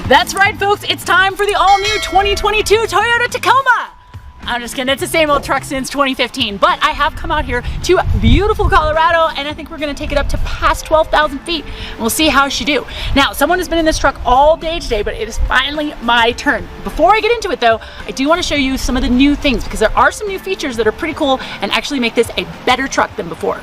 That's right, folks, it's time for the all-new 2022 Toyota Tacoma. I'm just kidding, it's the same old truck since 2015, but I have come out here to beautiful Colorado, and I think we're gonna take it up to past 12,000 feet, and we'll see how she do. Now, someone has been in this truck all day today, but it is finally my turn. Before I get into it though, I do wanna show you some of the new things, because there are some new features that are pretty cool and actually make this a better truck than before.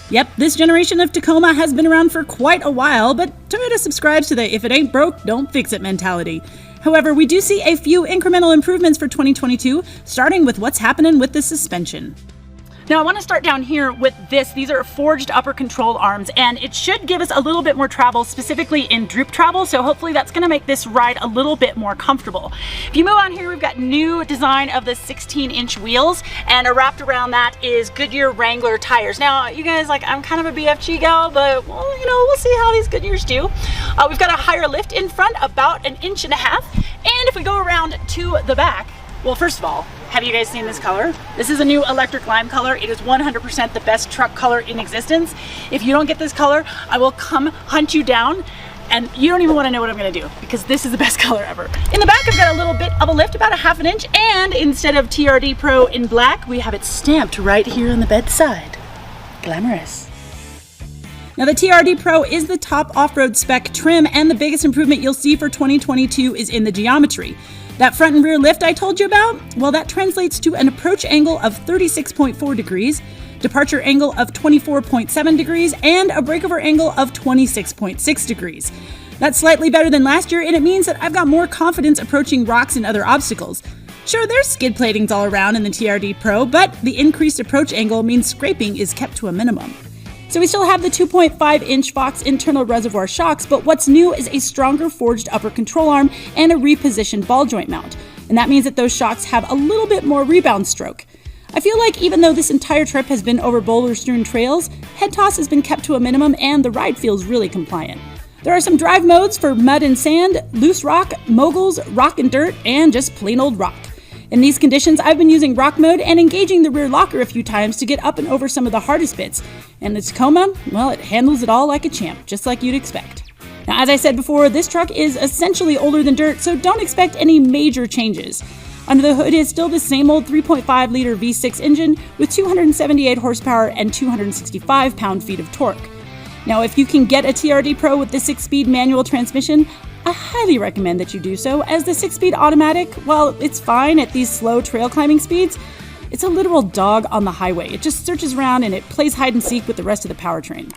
Yep, this generation of Tacoma has been around for quite a while, but Toyota subscribes to the if it ain't broke, don't fix it mentality. However, we do see a few incremental improvements for 2022, starting with what's happening with the suspension. Now I want to start down here with this. These are forged upper control arms, and it should give us a little bit more travel, specifically in droop travel, so hopefully that's going to make this ride a little bit more comfortable. If you move on here, we've got new design of the 16-inch wheels, and wrapped around that is Goodyear Wrangler tires. Now, you guys, like, I'm kind of a BFG gal, but well, you know, we'll see how these Goodyears do. We've got a higher lift in front, about 1.5 inches, and if we go around to the back, well, first of all, have you guys seen this color? This is a new electric lime color. It is 100% the best truck color in existence. If you don't get this color, I will come hunt you down, and you don't even want to know what I'm going to do, because this is the best color ever. In the back, I've got a little bit of a lift, about 1/2 inch, and instead of TRD Pro in black, we have it stamped right here on the bedside. Glamorous. Now, the TRD Pro is the top off-road spec trim, and the biggest improvement you'll see for 2022 is in the geometry. That front and rear lift I told you about, well, that translates to an approach angle of 36.4 degrees, departure angle of 24.7 degrees, and a breakover angle of 26.6 degrees. That's slightly better than last year, and it means that I've got more confidence approaching rocks and other obstacles. Sure, there's skid platings all around in the TRD Pro, but the increased approach angle means scraping is kept to a minimum. So we still have the 2.5-inch Fox internal reservoir shocks, but what's new is a stronger forged upper control arm and a repositioned ball joint mount. And that means that those shocks have a little bit more rebound stroke. I feel like even though this entire trip has been over boulder-strewn trails, head toss has been kept to a minimum and the ride feels really compliant. There are some drive modes for mud and sand, loose rock, moguls, rock and dirt, and just plain old rock. In these conditions, I've been using rock mode and engaging the rear locker a few times to get up and over some of the hardest bits. And the Tacoma, well, it handles it all like a champ, just like you'd expect. Now, as I said before, this truck is essentially older than dirt, so don't expect any major changes. Under the hood is still the same old 3.5-liter V6 engine with 278 horsepower and 265 pound-feet of torque. Now, if you can get a TRD Pro with the 6-speed manual transmission, I highly recommend that you do so, as the 6-speed automatic, while it's fine at these slow trail climbing speeds, it's a literal dog on the highway. It just searches around and it plays hide and seek with the rest of the powertrain.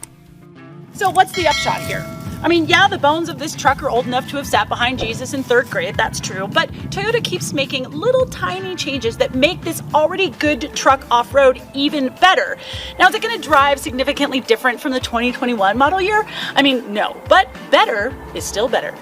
So what's the upshot here? I mean, yeah, the bones of this truck are old enough to have sat behind Jesus in 3rd grade, that's true, but Toyota keeps making little tiny changes that make this already good truck off-road even better. Now, is it going to drive significantly different from the 2021 model year? I mean, no, but better is still better.